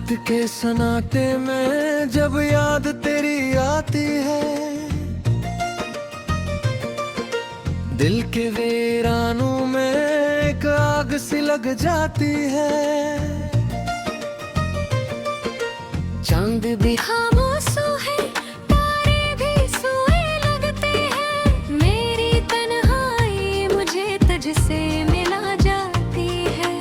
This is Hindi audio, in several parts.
रात के सन्नाटे में जब याद तेरी आती है, दिल के वीरानों में एक आग सी लग जाती है। चांद भी खामोश है, तारे भी सोए लगते हैं। मेरी तन्हाई मुझे तुझसे मिला जाती है।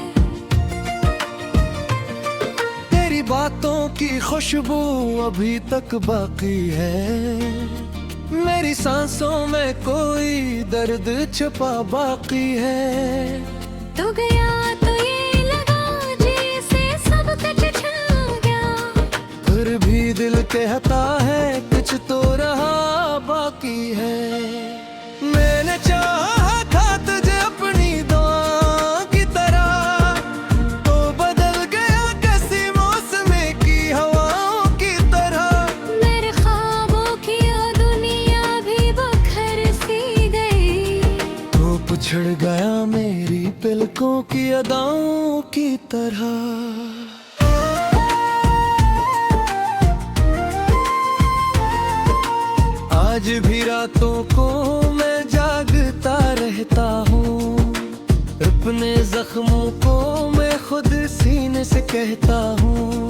तेरी बातों की खुशबू अभी तक बाकी है। मेरी सांसों में कोई दर्द छुपा बाकी है। तू गया तो ये लगा जैसे सब कुछ छा गया, फिर भी दिल कहता है कुछ तो रहा बाकी है। मैंने चाहा था तुझे अपनी दुआ की तरह, तो बदल गया किसी मौसम की हवाओं की तरह। मेरे ख्वाबों की दुनिया भी बखर सी गई, तो पिछड़ गया मेरी पलकों की अदाओं की तरह। आज भी रातों को मैं जागता रहता हूँ, अपने जख्मों को मैं खुद सीने से कहता हूँ।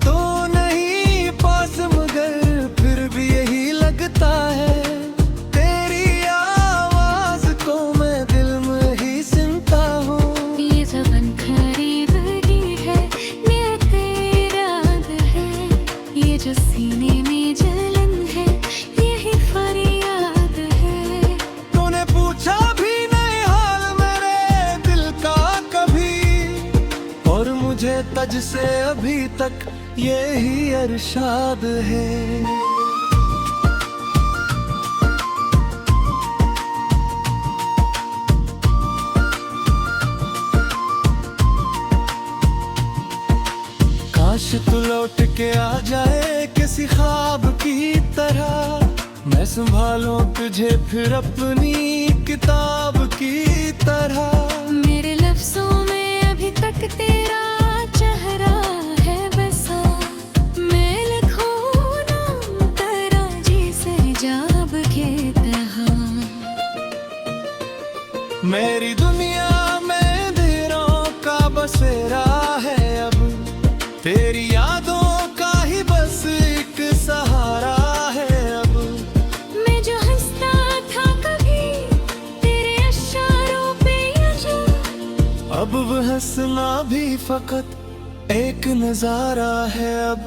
तो नहीं पास मगर फिर भी यही लगता है, तेरी आवाज को मैं दिल में ही सुनता हूँ। ये ज़बान करीब ही है, नियत इराद है। ये जो सीने में जलन है, यही फरियाद है। तूने पूछा भी नहीं हाल मेरे दिल का कभी, और मुझे तुझ से अभी तक यही अरशाद है। काश तू लौट के आ जाए किसी ख्वाब की तरह, मैं संभालूं तुझे फिर अपनी किताब की तरह। मेरे लफ्जों में अभी तक तेरा चेहरा है बसा। मैं लिखूं नाम तेरा जिसे जाब के तरह। मेरी दुनिया में अंधेरों का बसेरा है अब, तेरी यादों का ही बस एक सहारा है अब। मैं जो हंसता था कभी तेरे इशारों पे ये, अब वह हंसना भी फकत एक नजारा है अब।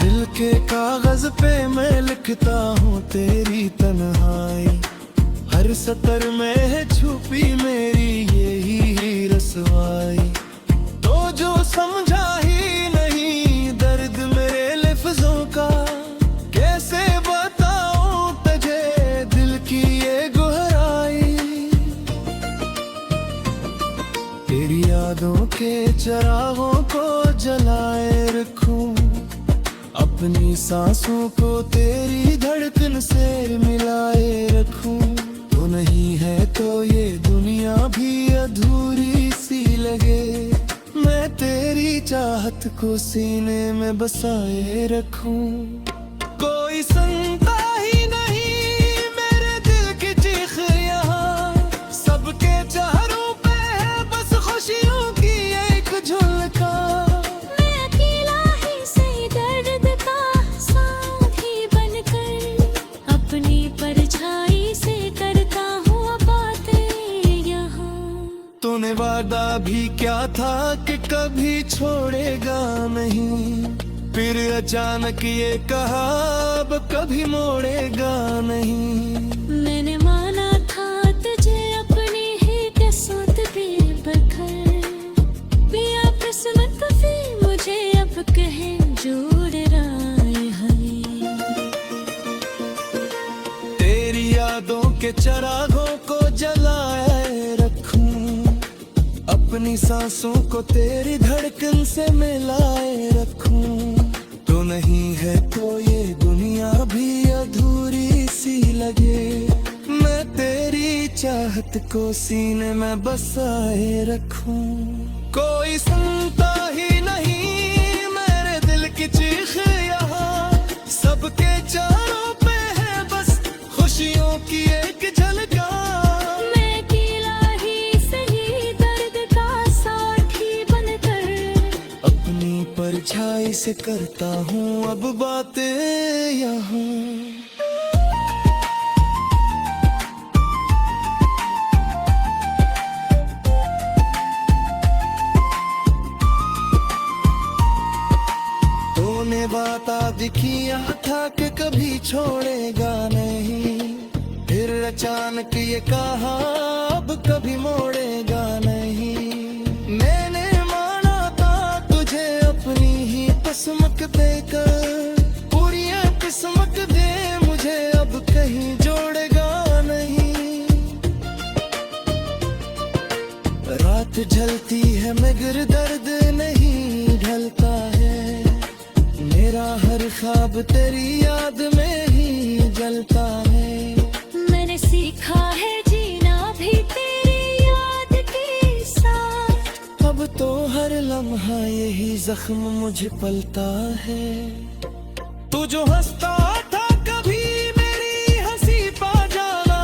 दिल के कागज पे मैं लिखता हूँ तेरी तन्हाई, हर सतर में है छुपी मेरी यही रसवाई। तो जो समझा ही नहीं दर्द मेरे लफ्जों का, कैसे बताऊं तुझे दिल की ये गहराई। तेरी यादों के चिरागों को जलाए रखूं, अपनी सांसों को तेरी धड़कन से मिलाए रखूं। तो नहीं है तो ये दुनिया भी अधूरी सी लगे, मैं तेरी चाहत को सीने में बसाए रखूं। कोई सुनता ही नहीं मेरे दिल की चीख यहाँ, सबके चेहरों पे है बस खुशियों की एक झलका। मैं अकेला ही सही दर्द का साथी बनकर, अपनी परछाई से करता हूँ बातें यहाँ। तूने वादा भी क्या था कि कभी छोड़ेगा नहीं, फिर अचानक ये कहा अब कभी मोड़ेगा नहीं। मैंने माना था तुझे अपनी ही किस्मत पे बखर, पिया किस्मत भी मुझे अब कहे जोड़ राय हमें। तेरी यादों के चिरागों को जलाए रखूं, अपनी सांसों को तेरी धड़कन से मिलाए रखूं। तो नहीं है तो ये दुनिया भी लगे, मैं तेरी चाहत को सीने में बसाए रखूं। कोई सुनता ही नहीं मेरे दिल की चीख यहाँ, सबके चारों पे है बस खुशियों की एक झलका। मैं अकेला ही सही दर्द का साथी बनकर अपनी परछाई से करता हूँ अब बातें यहाँ। तूने वादा भी किया था कि कभी छोड़ेगा नहीं, फिर अचानक ये कहा अब कभी मोड़ेगा नहीं। मैंने माना था तुझे अपनी ही किस्मत देकर, पूरी किस्मत दे मुझे अब कहीं जोड़ेगा नहीं। रात ढलती है मगर दर्द नहीं ढलता है, मेरा हर ख्वाब तेरी याद में ही जलता है। मैंने सीखा है जीना भी तेरी याद के साथ, अब तो हर लम्हा यही जख्म मुझे पलता है। तू जो हंसता था कभी मेरी हंसी पा जाना,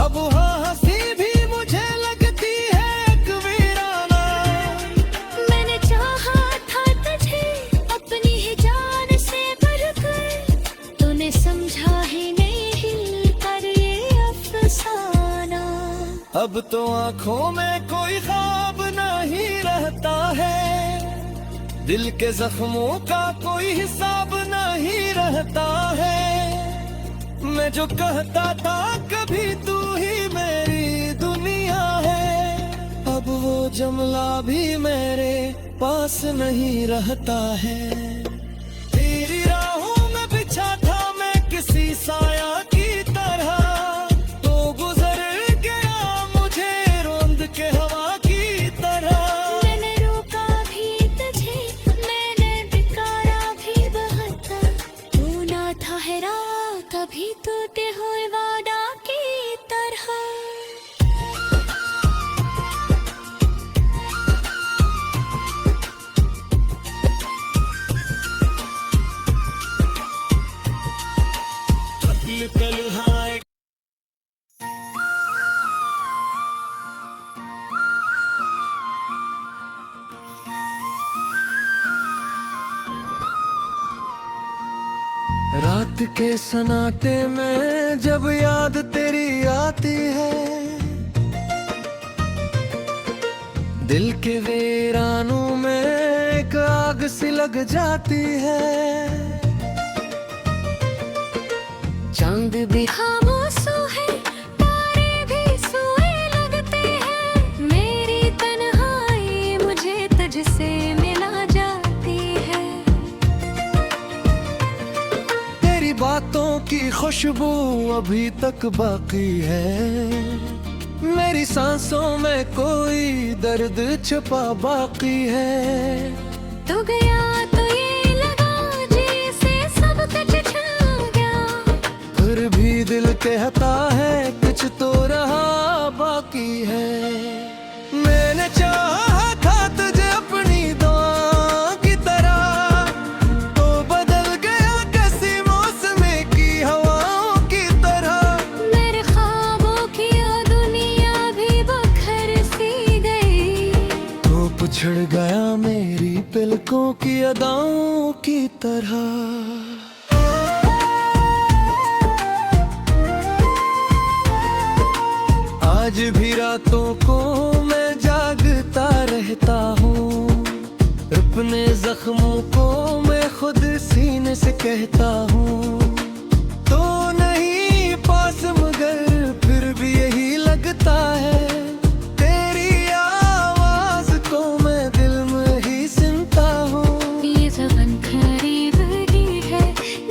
अब हाँ हंसी भी मुझे लगती है एक वीराना। मैंने चाहा था तुझे अपनी ही जान से बढ़कर, तूने समझा ही नहीं कर ये अफसाना। अब तो आंखों में कोई ख्वाब नहीं रहता है, दिल के जख्मों का कोई हिसाब नहीं रहता है। मैं जो कहता था कभी तू ही मेरी दुनिया है, अब वो जमला भी मेरे पास नहीं रहता है। तेरी राहों में बिछा था मैं किसी साया की तरह, तो गुजर गया मुझे रोंद के हवा की तरह। मैंने रोका भी तुझे, मैंने बिकारा भी बहता, तू ना ठहरा कभी टूटे हुए वादा की तरह। रात के सन्नाटे में जब याद तेरी आती है, दिल के वीरानों में एक आग सी लग जाती है। चांद भी खामोश है, तारे भी सोए लगते हैं, मेरी तन्हाई मुझे तुझसे मिला जाती है। तेरी बातों की खुशबू अभी तक बाकी है, मेरी सांसों में कोई दर्द छुपा बाकी है। तू गया तो ये लगा जैसे सब कुछ छा गया, फिर भी दिल कहता है कुछ तो रहा बाकी है। मैंने चाहा था तुझे अपनी दुआ की तरह, तो बदल गया कैसी मौसम की हवाओं की तरह। मेरे ख्वाबों की वो दुनिया भी बखर सी गई, तो पिछड़ गया मेरी पलकों की अदाओं की तरह। आज भी रातों को मैं जागता रहता हूँ, अपने जख्मों को मैं खुद सीने से कहता हूँ। तो नहीं पास मगर फिर भी यही लगता है, तेरी आवाज को मैं दिल में ही सुनता हूँ। ये ज़बान करीब ही है,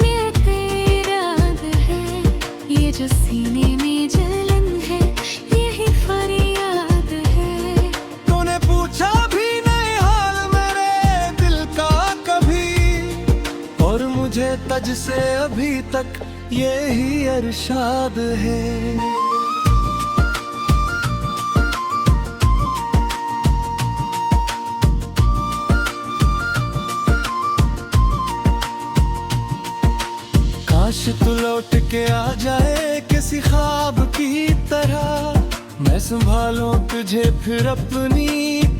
ये तेरा याद है, ये जो सीने में जलन है, यही फरियाद है। तूने पूछा भी नहीं हाल मेरे दिल का कभी, और मुझे तुझसे अभी तक यही अरशाद है। काश तू लौट के आ जाए किसी ख्वाब की तरह, मैं संभालूं तुझे फिर अपनी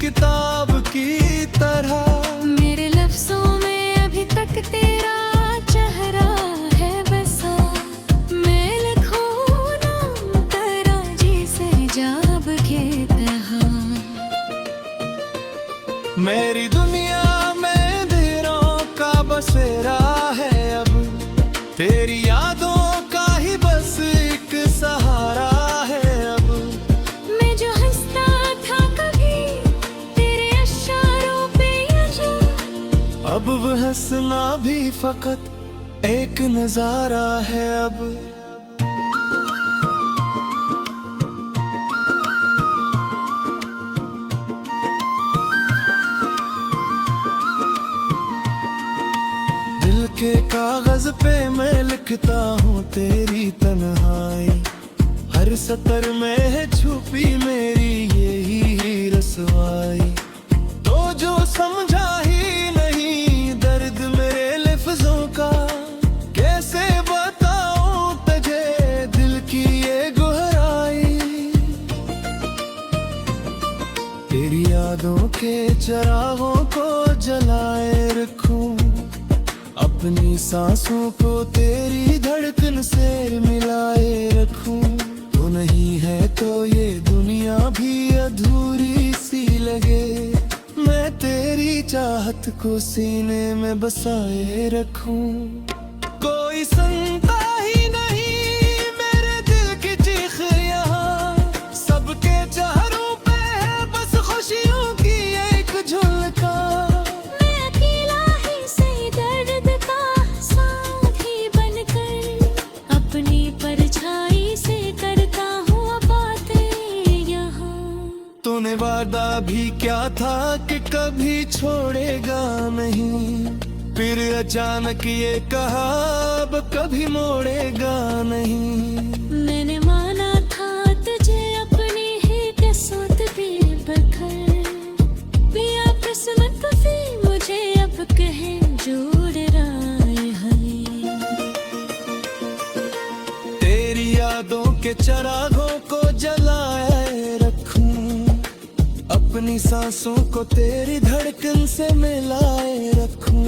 किताब की तरह। मेरे लफ्जों में अभी तक तेरा चेहरा है बसा, मैं लिखूं नाम तेरा जिसे जाब के तरह। मेरी दुनिया में अंधेरों का बसेरा है अब, तेरी यादों का ही बस एक सहारा है अब। मैं जो हंसता था कभी तेरे इशारों पे यशा, अब वह हंसना भी फकत एक नजारा है अब। दिल के कागज पे मैं लिखता हूँ तेरी तन्हाई, हर सतर में है छुपी मेरी यही रसवाई। तो जो समझा ही नहीं दर्द मेरे लफ्जों का, कैसे बताऊं तुझे दिल की ये गहराई। तेरी यादों के चिरागों को जलाए रखूं, अपनी सांसों को तेरी धड़कन से मिलाए रखूं। तू नहीं है तो ये दुनिया भी अधूरी सी लगे, मैं तेरी चाहत को सीने में बसाए रखूं। कोई सुनता ही नहीं मेरे दिल की चीख यहाँ, सबके चेहरों पे है बस खुशियों की एक झलका। तूने वादा भी क्या था कि कभी छोड़ेगा नहीं, फिर अचानक ये कहा अब कभी मोड़ेगा नहीं। मैंने माना था तुझे अपनी ही किस्मत पे बखर, पिया किस्मत कभी मुझे अब कहे जोड़ राय है। तेरी यादों के चिरागों को जलाए रखूं, अपनी सांसों को तेरी धड़कन से मिलाए रखूं।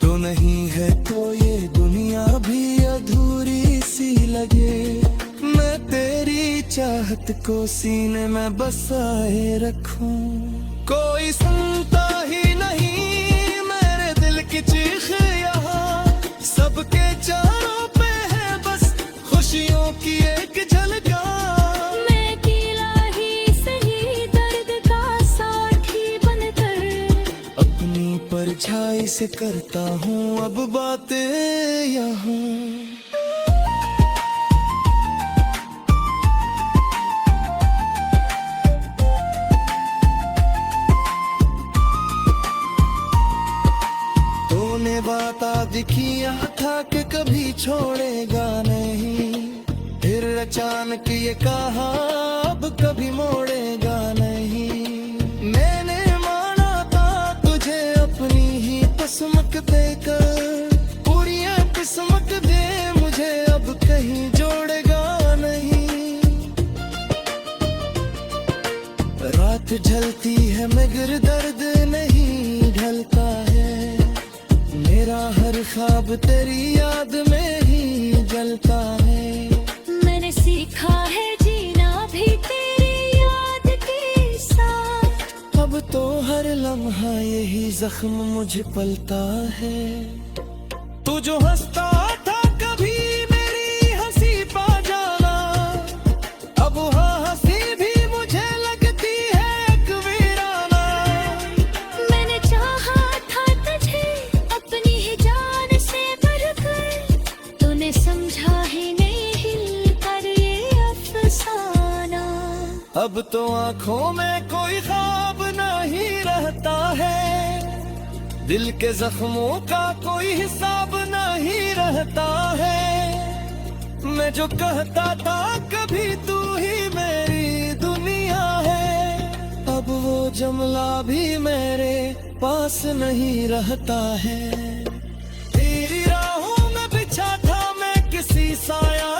तो नहीं है तो ये दुनिया भी अधूरी सी लगे, मैं तेरी चाहत को सीने में बसाए रखूं। कोई सुनता ही नहीं मेरे दिल की चीख यहाँ, सबके चारों पे है बस खुशियों की एक झलका। परछाई से करता हूँ अब बातें यहाँ। तूने वादा दिखिया था कि कभी छोड़ेगा नहीं, फिर अचानक ये कहा अब कभी मोड़ेगा नहीं। मैंने माना था तुझे अपनी ही किस्मत देकर, पूरी किस्मत दे मुझे अब कहीं जोड़ेगा नहीं। रात ढलती है मगर दर्द नहीं ढलता है, मेरा हर ख्वाब तेरी याद में ही जलता है। मैंने सीखा है जीना भी तेरी याद के साथ, अब तो हर लम्हा यही जख्म मुझे पलता है। तू जो हंसता था कभी मेरी हंसी पा जाना, अब हाँ हंसी भी मुझे लगती है एक वीराना। मैंने चाहा था तुझे अपनी ही जान से बढ़कर, तूने समझा ही नहीं हिल कर ये अफसाना। अब तो आंखों में कोई ख्वाब नहीं रहता है, दिल के जख्मों का कोई हिसाब नहीं रहता है। मैं जो कहता था कभी तू ही मेरी दुनिया है, अब वो जमला भी मेरे पास नहीं रहता है। तेरी राहों में बिछा था मैं किसी साया